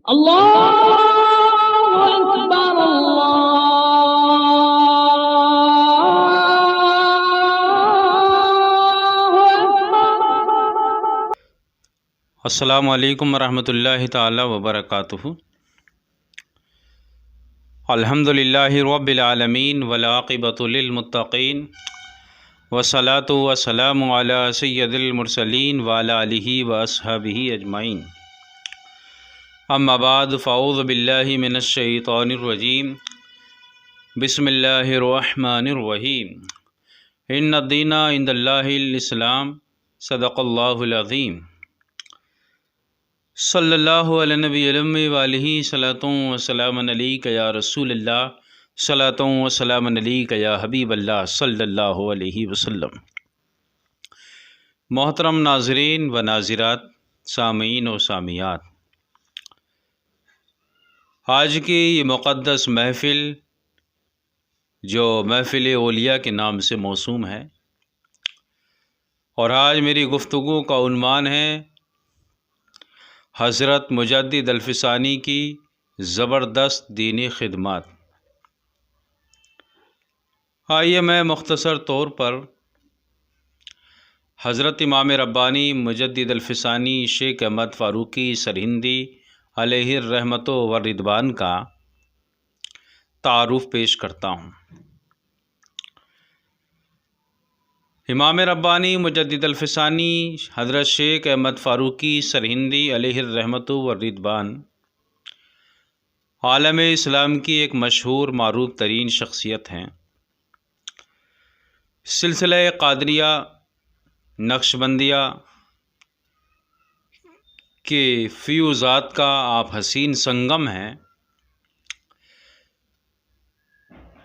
اللہ اکبر السلام علیکم ورحمۃ اللہ تعالی وبرکاتہ۔ الحمد للہ رب العالمین والعاقبۃ للمتقین والصلاۃ والسلام علی سید المرسلین وعلی آلہ واصحابہ اجمعین۔ اما بعد فاعوذ باللہ من الشیطان الرجیم، بسم اللہ الرحمن الرحیم۔ ان الدین عند اللہ الاسلام، صدق اللہ العظیم۔ صلی اللہ علیہ نبی الامی وآلہ صلاۃ و سلام علیک یا رسول اللہ، صلاۃ و سلام علیک یا حبیب اللہ صلی اللہ علیہ وسلم۔ محترم ناظرین و ناظرات، سامعین و سامعات، آج کی یہ مقدس محفل جو محفل اولیاء کے نام سے موسوم ہے، اور آج میری گفتگو کا عنوان ہے حضرت مجدد الفسانی کی زبردست دینی خدمات۔ آئیے میں مختصر طور پر حضرت امام ربانی مجدد الفسانی شیخ احمد فاروقی سرہندی علیہ الرحمۃ والرضوان کا تعارف پیش کرتا ہوں۔ امام ربانی مجدد الفسانی حضرت شیخ احمد فاروقی سرہندی علیہ الرحمۃ والرضوان عالم اسلام کی ایک مشہور معروف ترین شخصیت ہیں۔ سلسلہ قادریہ نقشبندیہ کے فیوزات کا آپ حسین سنگم ہیں۔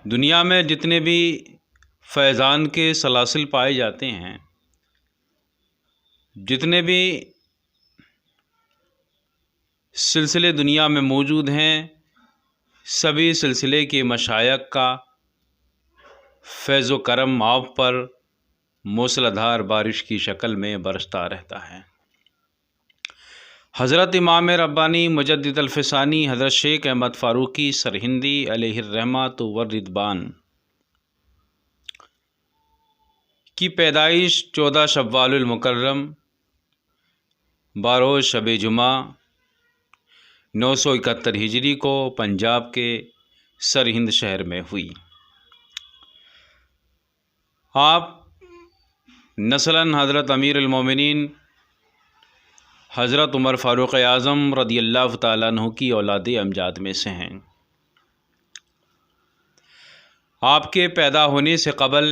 دنیا میں جتنے بھی فیضان کے سلاسل پائے جاتے ہیں، جتنے بھی سلسلے دنیا میں موجود ہیں، سبھی سلسلے کے مشائخ کا فیض و کرم آپ پر موسلادھار بارش کی شکل میں برستا رہتا ہے۔ حضرت امام ربانی مجدد الفسانی حضرت شیخ احمد فاروقی سرہندی علیہ الرحمۃ والرضوان کی پیدائش 14 شوال المکرم بروز شب جمعہ 971 ہجری کو پنجاب کے سرہند شہر میں ہوئی۔ آپ نسلاً حضرت امیر المومنین حضرت عمر فاروق اعظم رضی اللہ تعالیٰ عنہ کی اولاد امجاد میں سے ہیں۔ آپ کے پیدا ہونے سے قبل،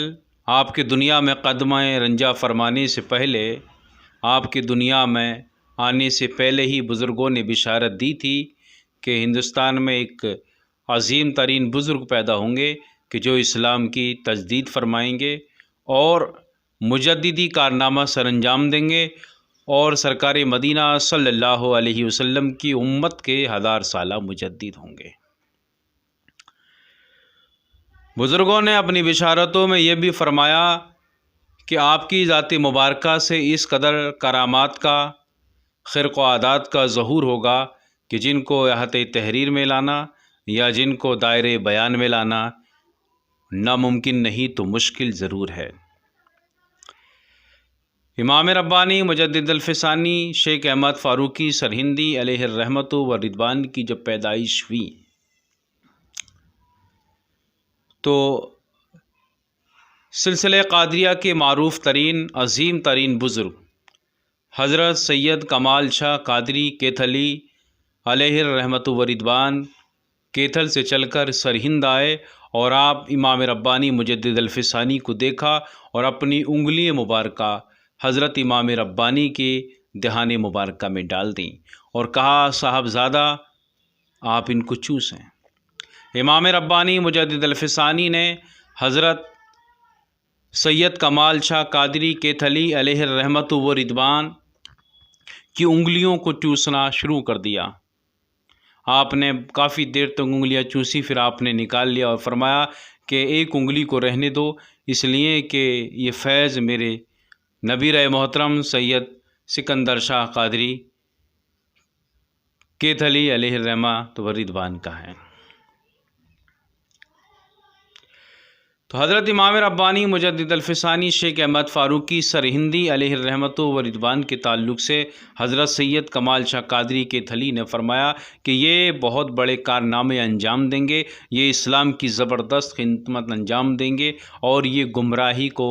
آپ کے دنیا میں قدمہ رنجہ فرمانے سے پہلے، آپ کے دنیا میں آنے سے پہلے ہی بزرگوں نے بشارت دی تھی کہ ہندوستان میں ایک عظیم ترین بزرگ پیدا ہوں گے کہ جو اسلام کی تجدید فرمائیں گے اور مجددی کارنامہ سر انجام دیں گے، اور سرکار مدینہ صلی اللہ علیہ وسلم کی امت کے 1000 سالہ مجدد ہوں گے۔ بزرگوں نے اپنی بشارتوں میں یہ بھی فرمایا کہ آپ کی ذات مبارکہ سے اس قدر کرامات کا، خرق و عادات کا ظہور ہوگا کہ جن کو احاطۂ تحریر میں لانا یا جن کو دائرۂ بیان میں لانا ناممکن نہیں تو مشکل ضرور ہے۔ امام ربانی مجدد الفسانی شیخ احمد فاروقی سرہندی علیہ الرحمۃ والرضوان کی جب پیدائش ہوئی تو سلسلہ قادریہ کے معروف ترین عظیم ترین بزرگ حضرت سید کمال شاہ قادری کیتھلی علیہ الرحمۃ والرضوان کیتھل سے چل کر سرہند آئے، اور آپ امام ربانی مجدد الفسانی کو دیکھا اور اپنی انگلی مبارکہ حضرت امام ربانی کے دہان مبارکہ میں ڈال دیں اور کہا، صاحبزادہ آپ ان کو چوسیں۔ امام ربانی مجدد الفسانی نے حضرت سید کمال شاہ قادری کیتھلی علیہ الرحمۃ والرضوان کی انگلیوں کو چوسنا شروع کر دیا۔ آپ نے کافی دیر تک انگلیاں چوسی، پھر آپ نے نکال لیا اور فرمایا کہ ایک انگلی کو رہنے دو، اس لیے کہ یہ فیض میرے نبی محترم سید سکندر شاہ قادری کیتھلی علیہ الرحمۃ و رضوان کا ہے۔ تو حضرت امام ربانی مجدد الفسانی شیخ احمد فاروقی سرہندی علیہ الرحمۃ و رضوان کے تعلق سے حضرت سید کمال شاہ قادری کیتھلی نے فرمایا کہ یہ بہت بڑے کارنامے انجام دیں گے، یہ اسلام کی زبردست خدمت انجام دیں گے، اور یہ گمراہی کو،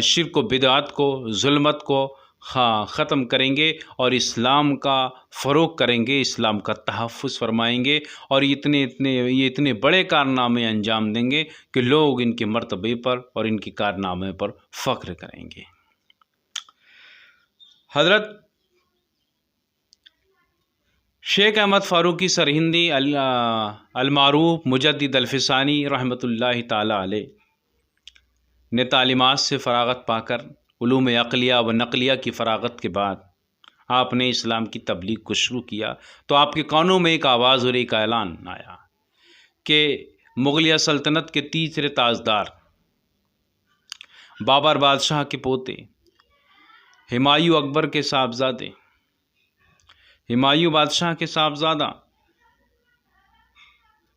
شرک و بدعت کو، ظلمت کو ختم کریں گے اور اسلام کا فروغ کریں گے، اسلام کا تحفظ فرمائیں گے، اور یہ اتنے بڑے کارنامے انجام دیں گے کہ لوگ ان کے مرتبے پر اور ان کے کارنامے پر فخر کریں گے۔ حضرت شیخ احمد فاروقی سرہندی المعروف مجدد الفسانی رحمۃ اللہ تعالی علیہ نے تعلیمات سے فراغت پا کر علوم عقلیہ و نقلیہ کی فراغت کے بعد آپ نے اسلام کی تبلیغ کو شروع کیا، تو آپ کے کانوں میں ایک آواز اور ایک اعلان آیا کہ مغلیہ سلطنت کے تیسرے تاجدار بابر بادشاہ کے پوتے، ہمایوں اکبر کے صاحبزادے، ہمایوں بادشاہ کے صاحبزادہ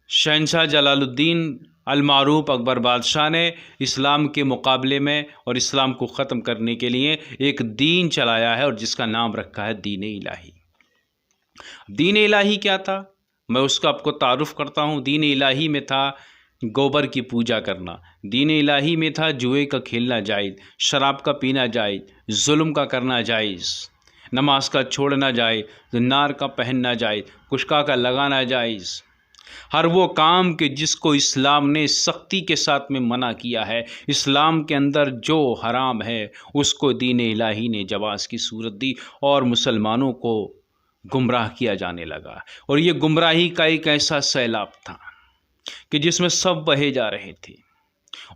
شہنشاہ جلال الدین المعروف اکبر بادشاہ نے اسلام کے مقابلے میں اور اسلام کو ختم کرنے کے لیے ایک دین چلایا ہے، اور جس کا نام رکھا ہے دین الہی۔ دین الہی کیا تھا؟ میں اس کا آپ کو تعارف کرتا ہوں۔ دین الہی میں تھا گوبر کی پوجا کرنا، دین الہی میں تھا جوئے کا کھیلنا جائز، شراب کا پینا جائز، ظلم کا کرنا جائز، نماز کا چھوڑنا جائز، نار کا پہننا جائز، کشکا کا لگانا جائز۔ ہر وہ کام کہ جس کو اسلام نے سختی کے ساتھ میں منع کیا ہے، اسلام کے اندر جو حرام ہے اس کو دین الہی نے جواز کی صورت دی، اور مسلمانوں کو گمراہ کیا جانے لگا۔ اور یہ گمراہی کا ایک ایسا سیلاب تھا کہ جس میں سب بہے جا رہے تھے۔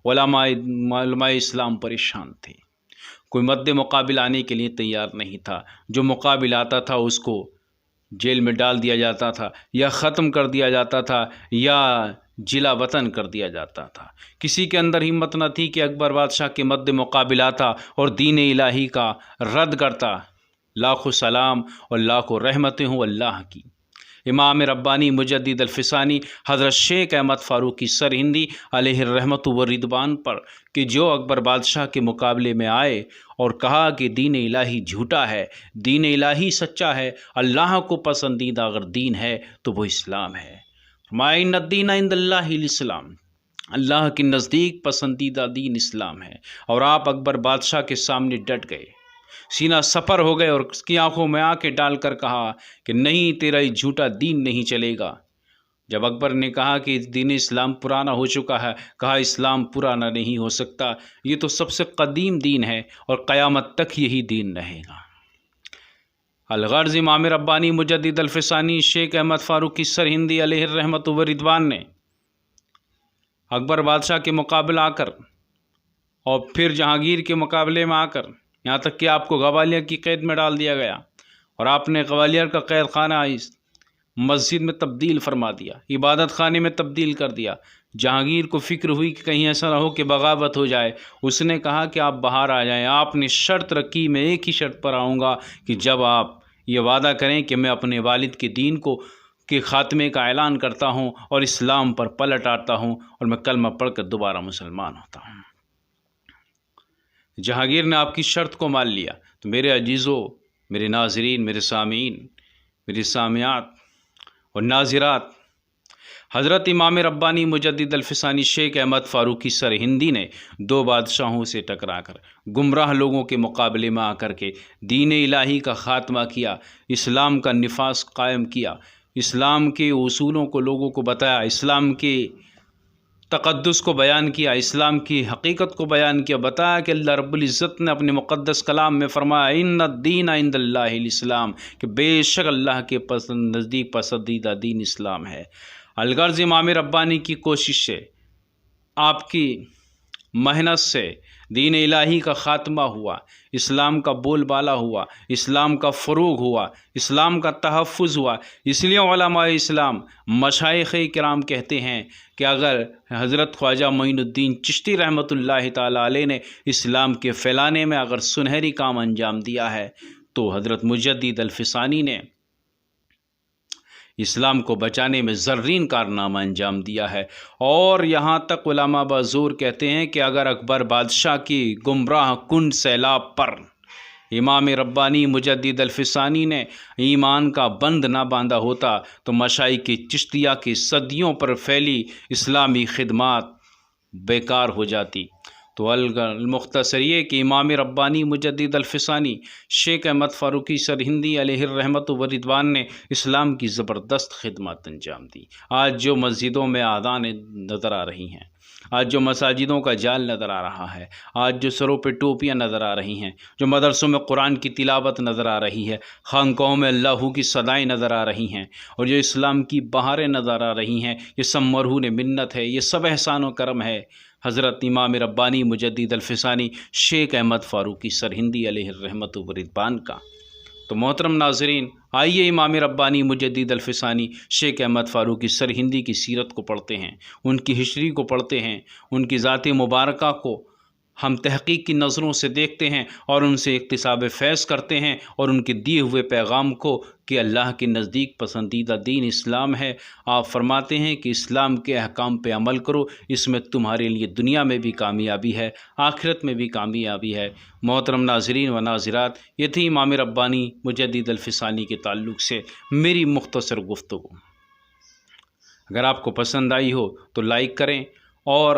علماء اسلام پریشان تھے، کوئی مد مقابل آنے کے لیے تیار نہیں تھا، جو مقابل آتا تھا اس کو جیل میں ڈال دیا جاتا تھا، یا ختم کر دیا جاتا تھا، یا جلا وطن کر دیا جاتا تھا۔ کسی کے اندر ہمت نہ تھی کہ اکبر بادشاہ کے مد مقابل آتا اور دین الہی کا رد کرتا۔ لاکھوں سلام اور لاکھوں رحمتیں ہوں اللہ کی امام ربانی مجدد الفسانی حضرت شیخ احمد فاروقی سرہندی علیہ الرحمۃ و رضوان پر، کہ جو اکبر بادشاہ کے مقابلے میں آئے اور کہا کہ دین الہی جھوٹا ہے، دین الہی سچا ہے، اللہ کو پسندیدہ اگر دین ہے تو وہ اسلام ہے۔ ان الدین عند اللہ الاسلام، اللہ کے نزدیک پسندیدہ دین اسلام ہے۔ اور آپ اکبر بادشاہ کے سامنے ڈٹ گئے، سینہ سپر ہو گئے، اور اس کی آنکھوں میں آنکھیں ڈال کر کہا کہ نہیں، تیرا یہ جھوٹا دین نہیں چلے گا۔ جب اکبر نے کہا کہ دین اسلام پرانا ہو چکا ہے، کہا اسلام پرانا نہیں ہو سکتا، یہ تو سب سے قدیم دین ہے اور قیامت تک یہی دین رہے گا۔ الغرض امام ربانی مجدد الفسانی شیخ احمد فاروقی سرہندی علیہ الرحمۃ و رضوان نے اکبر بادشاہ کے مقابلے آ کر، اور پھر جہانگیر کے مقابلے میں آ کر، یہاں تک کہ آپ کو گوالیار کی قید میں ڈال دیا گیا، اور آپ نے گوالیار کا قید خانہ مسجد میں تبدیل فرما دیا، عبادت خانے میں تبدیل کر دیا۔ جہانگیر کو فکر ہوئی کہ کہیں ایسا نہ ہو کہ بغاوت ہو جائے، اس نے کہا کہ آپ باہر آ جائیں۔ آپ نے شرط رکھی، میں ایک ہی شرط پر آؤں گا کہ جب آپ یہ وعدہ کریں کہ میں اپنے والد کے دین کے خاتمے کا اعلان کرتا ہوں اور اسلام پر پلٹ آتا ہوں اور میں کلمہ پڑھ کر دوبارہ مسلمان ہوتا ہوں۔ جہانگیر نے آپ کی شرط کو مان لیا۔ تو میرے عزیزو، میرے ناظرین، میرے سامعین، میری سامعات اور ناظرات، حضرت امام ربانی مجدد الفسانی شیخ احمد فاروقی سرہندی نے دو بادشاہوں سے ٹکرا کر، گمراہ لوگوں کے مقابلے میں آ کر کے دین الہی کا خاتمہ کیا، اسلام کا نفاذ قائم کیا، اسلام کے اصولوں کو لوگوں کو بتایا، اسلام کے تقدس کو بیان کیا، اسلام کی حقیقت کو بیان کیا، بتایا کہ اللہ رب العزت نے اپنے مقدس کلام میں فرمایا ان الدین عند اللہ الاسلام، کہ بے شک اللہ کے نزدیک پسندیدہ دین اسلام ہے۔ الغرض امام ربانی کی کوشش سے، آپ کی محنت سے دین الہی کا خاتمہ ہوا، اسلام کا بول بالا ہوا، اسلام کا فروغ ہوا، اسلام کا تحفظ ہوا۔ اس لیے علماء اسلام، مشائخ کرام کہتے ہیں کہ اگر حضرت خواجہ معین الدین چشتی رحمۃ اللہ تعالی علیہ نے اسلام کے پھیلانے میں اگر سنہری کام انجام دیا ہے، تو حضرت مجدد الفسانی نے اسلام کو بچانے میں زرین کارنامہ انجام دیا ہے۔ اور یہاں تک علماء بزور کہتے ہیں کہ اگر اکبر بادشاہ کی گمراہ کن سیلاب پر امام ربانی مجدد الفسانی نے ایمان کا بند نہ باندھا ہوتا تو مشائخ چشتیہ کی صدیوں پر پھیلی اسلامی خدمات بیکار ہو جاتی۔ تو المختصر یہ کہ امام ربانی مجدد الفسانی شیخ احمد فاروقی سرہندی علیہ الرحمت و رضوان نے اسلام کی زبردست خدمات انجام دی۔ آج جو مسجدوں میں آذانیں نظر آ رہی ہیں، آج جو مساجدوں کا جال نظر آ رہا ہے، آج جو سروں پہ ٹوپیاں نظر آ رہی ہیں، جو مدرسوں میں قرآن کی تلاوت نظر آ رہی ہے، خانقاہوں میں اللہ کی صدائیں نظر آ رہی ہیں، اور جو اسلام کی بہاریں نظر آ رہی ہیں، یہ سب مرہون منت ہے، یہ سب احسان و کرم ہے حضرت امام ربانی مجدد الفسانی شیخ احمد فاروقی سرہندی علیہ الرحمت و رضوان کا۔ تو محترم ناظرین، آئیے امام ربانی مجدد الفسانی شیخ احمد فاروقی سرہندی کی سیرت کو پڑھتے ہیں، ان کی ہسٹری کو پڑھتے ہیں، ان کی ذات مبارکہ کو ہم تحقیق کی نظروں سے دیکھتے ہیں اور ان سے اکتساب فیض کرتے ہیں، اور ان کے دیے ہوئے پیغام کو کہ اللہ کے نزدیک پسندیدہ دین اسلام ہے۔ آپ فرماتے ہیں کہ اسلام کے احکام پہ عمل کرو، اس میں تمہارے لیے دنیا میں بھی کامیابی ہے، آخرت میں بھی کامیابی ہے۔ محترم ناظرین و ناظرات، یہ تھی امام ربانی مجدد الفسانی کے تعلق سے میری مختصر گفتگو۔ اگر آپ کو پسند آئی ہو تو لائک کریں اور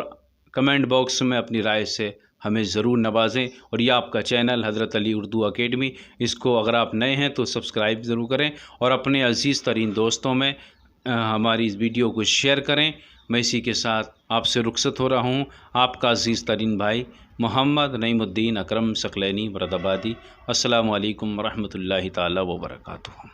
کمنٹ باکس میں اپنی رائے سے ہمیں ضرور نوازیں، اور یہ آپ کا چینل حضرت علی اردو اکیڈمی، اس کو اگر آپ نئے ہیں تو سبسکرائب ضرور کریں اور اپنے عزیز ترین دوستوں میں ہماری اس ویڈیو کو شیئر کریں۔ میں اسی کے ساتھ آپ سے رخصت ہو رہا ہوں، آپ کا عزیز ترین بھائی محمد نعیم الدین اکرم ثقلینی مراد آبادی۔ السلام علیکم ورحمۃ اللہ تعالی وبرکاتہ۔